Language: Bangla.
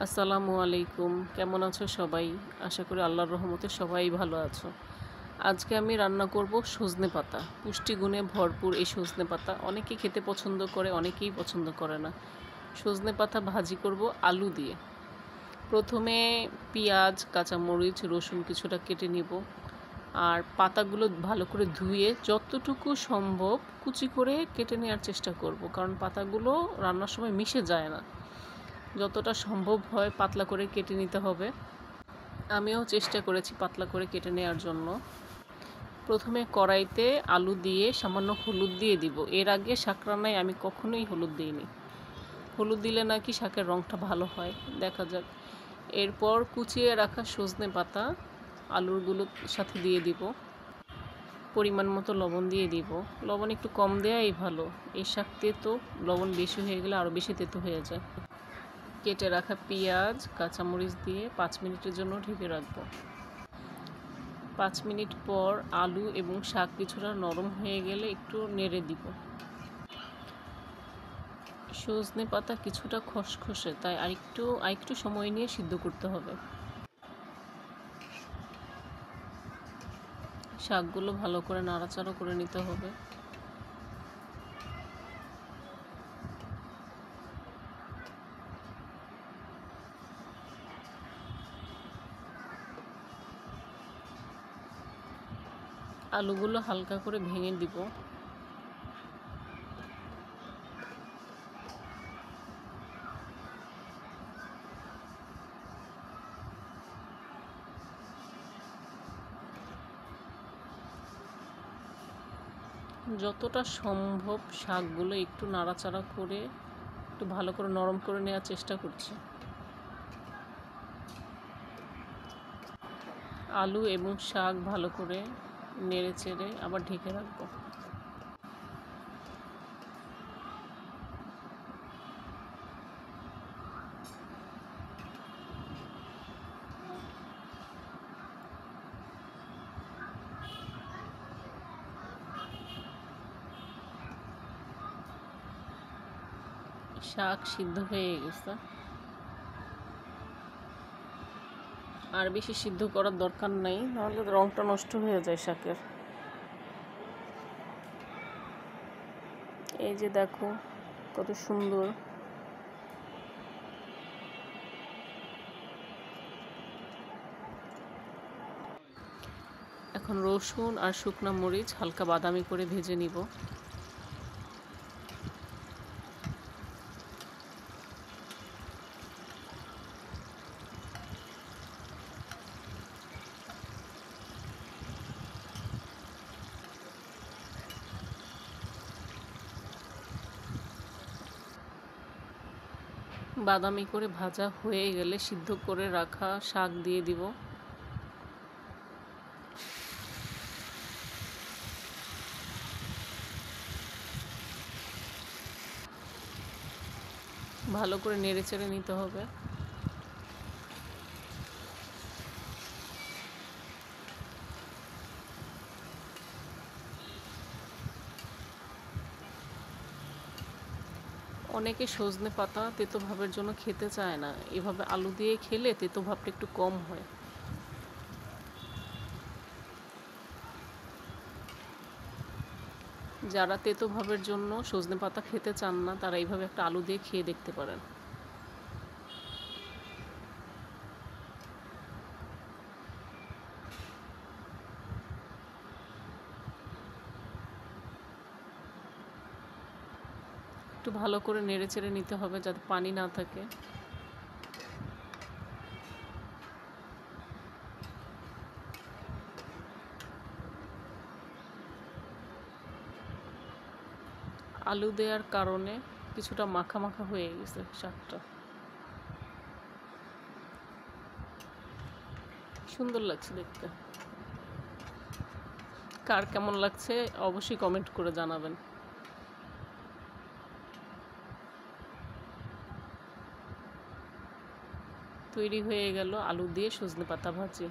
আসসালামু আলাইকুম, কেমন আছো সবাই? আশা করি আল্লাহর রহমতে সবাই ভালো আছো। আজকে আমি রান্না করব সজনে পাতা। পুষ্টিগুণে ভরপুর এই সজনে পাতা অনেকেই খেতে পছন্দ করে, অনেকেই পছন্দ করে না। সজনে পাতা ভাজি করব আলু দিয়ে। প্রথমে পেঁয়াজ, কাঁচামরিচ, রসুন কিছুটা কেটে নিব। আর পাতাগুলো ভালো করে ধুয়ে যতটুকু সম্ভব কুচি করে কেটে নেওয়ার চেষ্টা করব, কারণ পাতাগুলো রান্নার সময় মিশে যায় না। যতটা সম্ভব হয় পাতলা করে কেটে নিতে হবে। আমিও চেষ্টা করেছি পাতলা করে কেটে নেওয়ার জন্য। প্রথমে কড়াইতে আলু দিয়ে সামান্য হলুদ দিয়ে দিব। এর আগে শাক রান্নায় আমি কখনোই হলুদ দিইনি। হলুদ দিলে নাকি শাকের রঙটা ভালো হয়, দেখা যাক। এরপর কুচিয়ে রাখা সজনে পাতা আলুরগুলোর সাথে দিয়ে দিব। পরিমাণ মতো লবণ দিয়ে দিব। লবণ একটু কম দেওয়াই ভালো, এই শাক তেতো, লবণ বেশি হয়ে গেলে আরও বেশি তেতো হয়ে যায়। কেটে রাখা পেঁয়াজ, কাঁচামরিচ দিয়ে 5 মিনিটের জন্য ঢেকে রাখবো। 5 মিনিট পর আলু এবং শাক কিছুটা নরম হয়ে গেলে একটু নেড়ে দিব। সজনে পাতা কিছুটা খসখসে, তাই আরেকটু সময় নিয়ে সিদ্ধ করতে হবে। শাকগুলো ভালো করে নাড়াচাড়া করে নিতে হবে। আলুগুলো হালকা করে ভেঙে দিব। যতটা সম্ভব শাকগুলো একটু নাড়াচাড়া করে একটু ভালো করে নরম করে নেওয়ার চেষ্টা করছি। আলু এবং শাক ভালো করে নেড়ে চেড়ে আবার ঢেকে রাখবো। শাক সিদ্ধ হয়ে গেছে, আর বেশি সিদ্ধ করার দরকার নেই, নাহলে রঙটা নষ্ট হয়ে যায় শাকের। এই যে দেখো কত সুন্দর। এখন রসুন আর শুকনো মরিচ হালকা বাদামি করে ভেজে নিব। বাদামি করে ভাজা হয়ে গেলে সিদ্ধ করে রাখা শাক দিয়ে দিব। ভালো করে নেড়ে চেড়ে নিতে হবে। অনেকে সজনে পাতা তেতো ভাবের জন্য খেতে চায় না, এভাবে আলু দিয়ে খেলে তেতো ভাবটা একটু কম হয়। যারা তেতো ভাবের জন্য সজনে পাতা খেতে চান না, তারা এইভাবে একটা আলু দিয়ে খেয়ে দেখতে পারেন। একটু ভালো করে নেড়ে চেড়ে নিতে হবে যাতে পানি না থাকে। আলু দেওয়ার কারণে কিছুটা মাখা মাখা হয়ে গেছে শাকটা, সুন্দর লাগছে দেখতে। কার কেমন লাগছে অবশ্যই কমেন্ট করে জানাবেন। তৈরি হয়ে গেল আলু দিয়ে সজনে পাতা ভাজি।